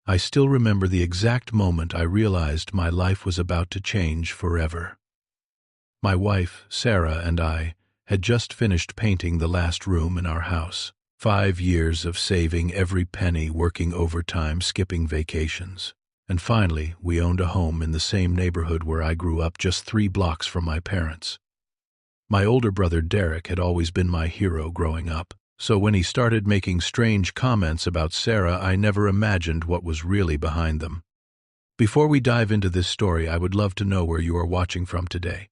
I still remember the exact moment I realized my life was about to change forever. My wife, Sarah, and I had just finished painting the last room in our house. 5 years of saving every penny, working overtime, skipping vacations. And finally, we owned a home in the same neighborhood where I grew up, just 3 blocks from my parents. My older brother Derek had always been my hero growing up, so when he started making strange comments about Sarah, I never imagined what was really behind them. Before we dive into this story, I would love to know where you are watching from today.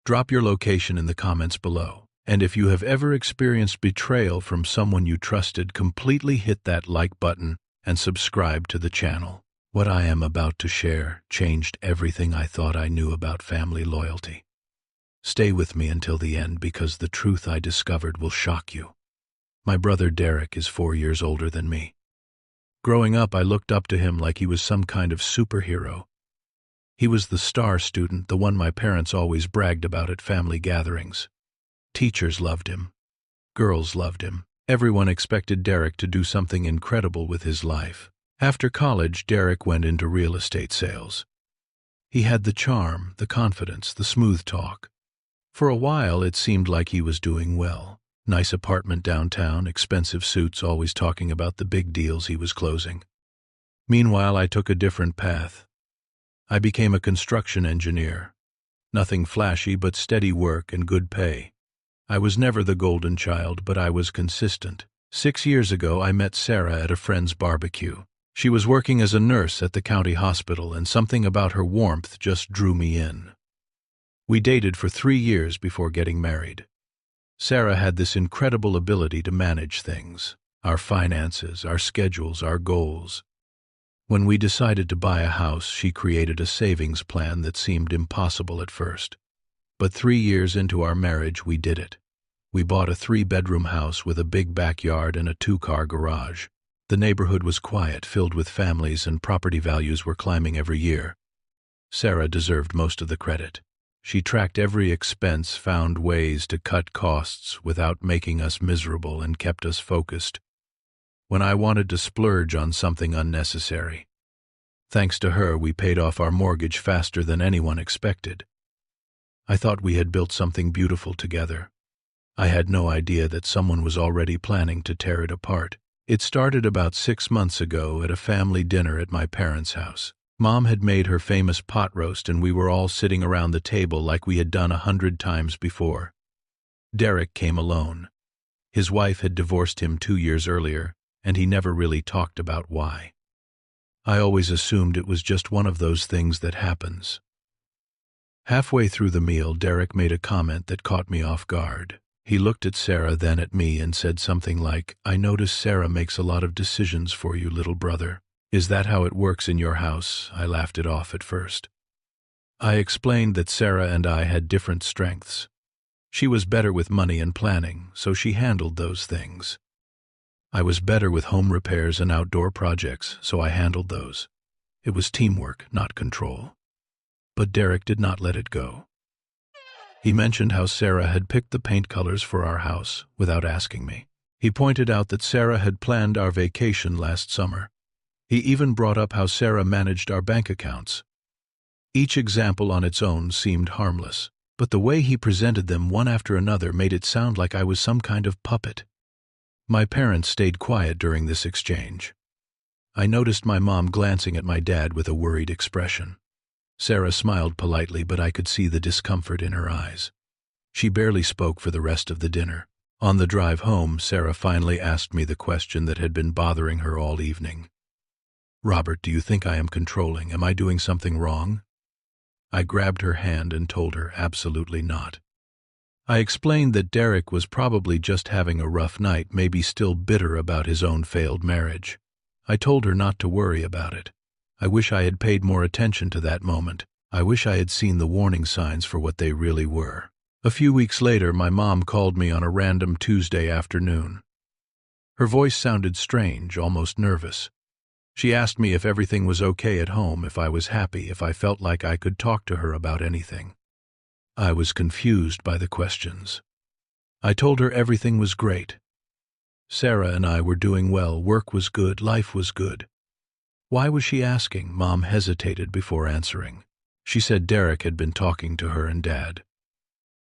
Drop your location in the comments below. And if you have ever experienced betrayal from someone you trusted, completely hit that like button and subscribe to the channel. What I am about to share changed everything I thought I knew about family loyalty. Stay with me until the end, because the truth I discovered will shock you. My brother Derek is 4 years older than me. Growing up, I looked up to him like he was some kind of superhero. He was the star student, the one my parents always bragged about at family gatherings. Teachers loved him. Girls loved him. Everyone expected Derek to do something incredible with his life. After college, Derek went into real estate sales. He had the charm, the confidence, the smooth talk. For a while, it seemed like he was doing well. Nice apartment downtown, expensive suits, always talking about the big deals he was closing. Meanwhile, I took a different path. I became a construction engineer. Nothing flashy, but steady work and good pay. I was never the golden child, but I was consistent. 6 years ago, I met Sarah at a friend's barbecue. She was working as a nurse at the county hospital, and something about her warmth just drew me in. We dated for 3 years before getting married. Sarah had this incredible ability to manage things, our finances, our schedules, our goals. When we decided to buy a house, she created a savings plan that seemed impossible at first. But 3 years into our marriage, we did it. We bought a 3-bedroom house with a big backyard and a 2-car garage. The neighborhood was quiet, filled with families, and property values were climbing every year. Sarah deserved most of the credit. She tracked every expense, found ways to cut costs without making us miserable, and kept us focused when I wanted to splurge on something unnecessary. Thanks to her, we paid off our mortgage faster than anyone expected. I thought we had built something beautiful together. I had no idea that someone was already planning to tear it apart. It started about 6 months ago at a family dinner at my parents' house. Mom had made her famous pot roast, and we were all sitting around the table like we had done 100 times before. Derek came alone. His wife had divorced him 2 years earlier, and he never really talked about why. I always assumed it was just one of those things that happens. Halfway through the meal, Derek made a comment that caught me off guard. He looked at Sarah, then at me, and said something like, "I notice Sarah makes a lot of decisions for you, little brother. Is that how it works in your house?" I laughed it off at first. I explained that Sarah and I had different strengths. She was better with money and planning, so she handled those things. I was better with home repairs and outdoor projects, so I handled those. It was teamwork, not control. But Derek did not let it go. He mentioned how Sarah had picked the paint colors for our house without asking me. He pointed out that Sarah had planned our vacation last summer. He even brought up how Sarah managed our bank accounts. Each example on its own seemed harmless, but the way he presented them one after another made it sound like I was some kind of puppet. My parents stayed quiet during this exchange. I noticed my mom glancing at my dad with a worried expression. Sarah smiled politely, but I could see the discomfort in her eyes. She barely spoke for the rest of the dinner. On the drive home, Sarah finally asked me the question that had been bothering her all evening. "Robert, do you think I am controlling? Am I doing something wrong?" I grabbed her hand and told her absolutely not. I explained that Derek was probably just having a rough night, maybe still bitter about his own failed marriage. I told her not to worry about it. I wish I had paid more attention to that moment. I wish I had seen the warning signs for what they really were. A few weeks later, my mom called me on a random Tuesday afternoon. Her voice sounded strange, almost nervous. She asked me if everything was okay at home, if I was happy, if I felt like I could talk to her about anything. I was confused by the questions. I told her everything was great. Sarah and I were doing well, work was good, life was good. Why was she asking? Mom hesitated before answering. She said Derek had been talking to her and Dad.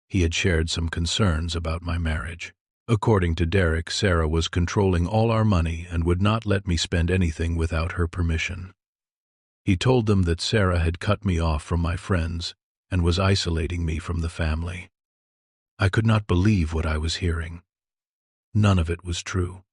He had shared some concerns about my marriage. According to Derek, Sarah was controlling all our money and would not let me spend anything without her permission. He told them that Sarah had cut me off from my friends and was isolating me from the family. I could not believe what I was hearing. None of it was true.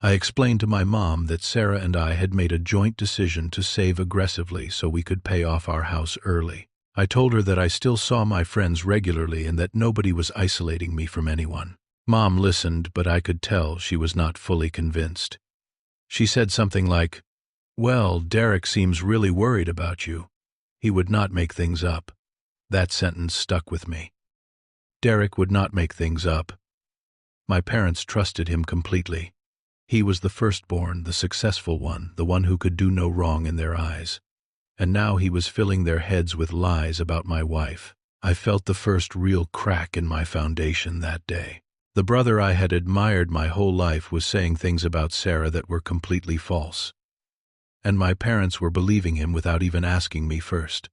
I explained to my mom that Sarah and I had made a joint decision to save aggressively so we could pay off our house early. I told her that I still saw my friends regularly and that nobody was isolating me from anyone. Mom listened, but I could tell she was not fully convinced. She said something like, "Well, Derek seems really worried about you. He would not make things up." That sentence stuck with me. Derek would not make things up. My parents trusted him completely. He was the firstborn, the successful one, the one who could do no wrong in their eyes. And now he was filling their heads with lies about my wife. I felt the first real crack in my foundation that day. The brother I had admired my whole life was saying things about Sarah that were completely false. And my parents were believing him without even asking me first.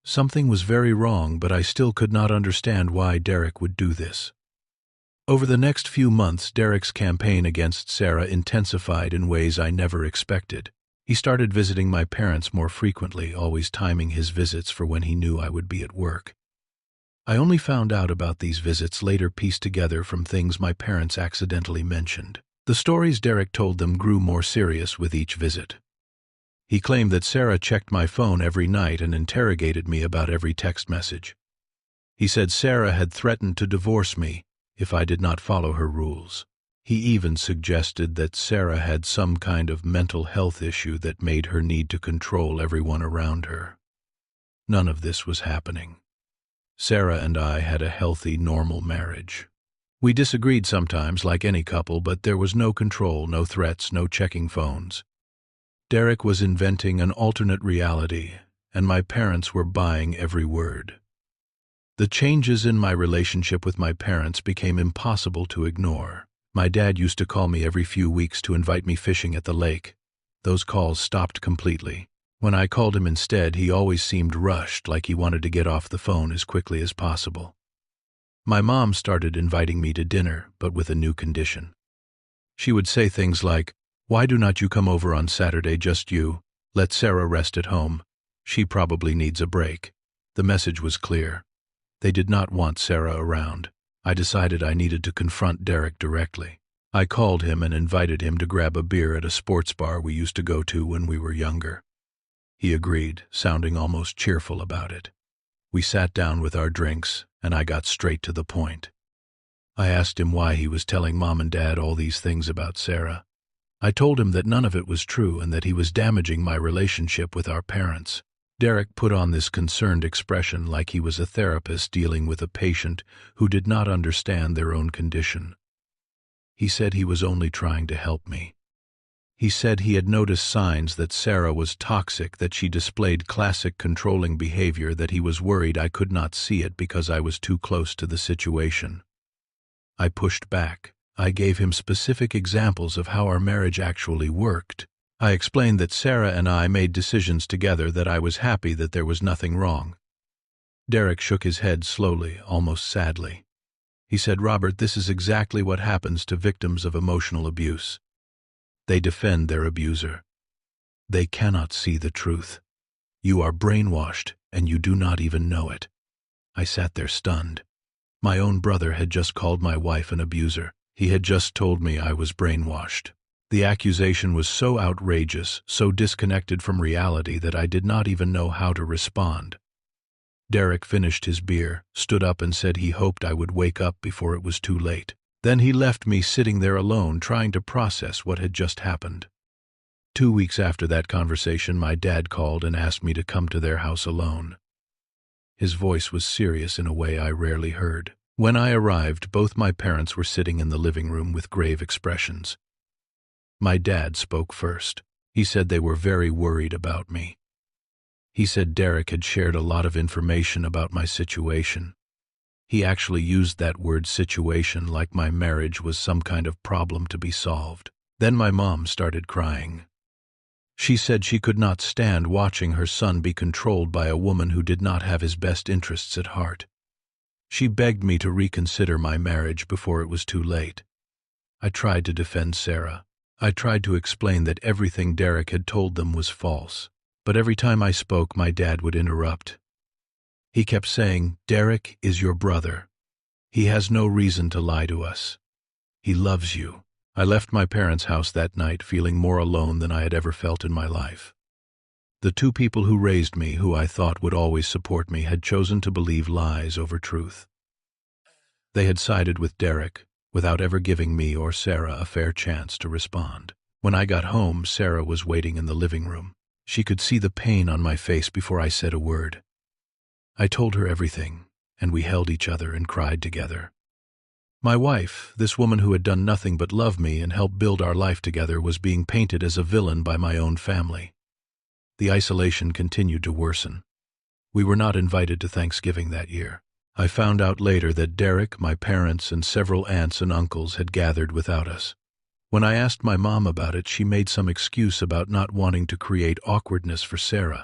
Something was very wrong, but I still could not understand why Derek would do this. Over the next few months, Derek's campaign against Sarah intensified in ways I never expected. He started visiting my parents more frequently, always timing his visits for when he knew I would be at work. I only found out about these visits later, pieced together from things my parents accidentally mentioned. The stories Derek told them grew more serious with each visit. He claimed that Sarah checked my phone every night and interrogated me about every text message. He said Sarah had threatened to divorce me if I did not follow her rules. He even suggested that Sarah had some kind of mental health issue that made her need to control everyone around her. None of this was happening. Sarah and I had a healthy, normal marriage. We disagreed sometimes, like any couple, but there was no control, no threats, no checking phones. Derek was inventing an alternate reality, and my parents were buying every word. The changes in my relationship with my parents became impossible to ignore. My dad used to call me every few weeks to invite me fishing at the lake. Those calls stopped completely. When I called him instead, he always seemed rushed, like he wanted to get off the phone as quickly as possible. My mom started inviting me to dinner, but with a new condition. She would say things like, "Why do not you come over on Saturday, just you? Let Sarah rest at home. She probably needs a break." The message was clear. They did not want Sarah around. I decided I needed to confront Derek directly. I called him and invited him to grab a beer at a sports bar we used to go to when we were younger. He agreed, sounding almost cheerful about it. We sat down with our drinks, and I got straight to the point. I asked him why he was telling Mom and Dad all these things about Sarah. I told him that none of it was true and that he was damaging my relationship with our parents. Derek put on this concerned expression like he was a therapist dealing with a patient who did not understand their own condition. He said he was only trying to help me. He said he had noticed signs that Sarah was toxic, that she displayed classic controlling behavior, that he was worried I could not see it because I was too close to the situation. I pushed back. I gave him specific examples of how our marriage actually worked. I explained that Sarah and I made decisions together, that I was happy, that there was nothing wrong. Derek shook his head slowly, almost sadly. He said, "Robert, this is exactly what happens to victims of emotional abuse. They defend their abuser. They cannot see the truth. You are brainwashed, and you do not even know it." I sat there stunned. My own brother had just called my wife an abuser. He had just told me I was brainwashed. The accusation was so outrageous, so disconnected from reality, that I did not even know how to respond. Derek finished his beer, stood up and said he hoped I would wake up before it was too late. Then he left me sitting there alone, trying to process what had just happened. 2 weeks after that conversation, my dad called and asked me to come to their house alone. His voice was serious in a way I rarely heard. When I arrived, both my parents were sitting in the living room with grave expressions. My dad spoke first. He said they were very worried about me. He said Derek had shared a lot of information about my situation. He actually used that word, situation, like my marriage was some kind of problem to be solved. Then my mom started crying. She said she could not stand watching her son be controlled by a woman who did not have his best interests at heart. She begged me to reconsider my marriage before it was too late. I tried to defend Sarah. I tried to explain that everything Derek had told them was false. But every time I spoke, my dad would interrupt. He kept saying, "Derek is your brother. He has no reason to lie to us. He loves you." I left my parents' house that night feeling more alone than I had ever felt in my life. The two people who raised me, who I thought would always support me, had chosen to believe lies over truth. They had sided with Derek, without ever giving me or Sarah a fair chance to respond. When I got home, Sarah was waiting in the living room. She could see the pain on my face before I said a word. I told her everything, and we held each other and cried together. My wife, this woman who had done nothing but love me and help build our life together, was being painted as a villain by my own family. The isolation continued to worsen. We were not invited to Thanksgiving that year. I found out later that Derek, my parents, and several aunts and uncles had gathered without us. When I asked my mom about it, she made some excuse about not wanting to create awkwardness for Sarah.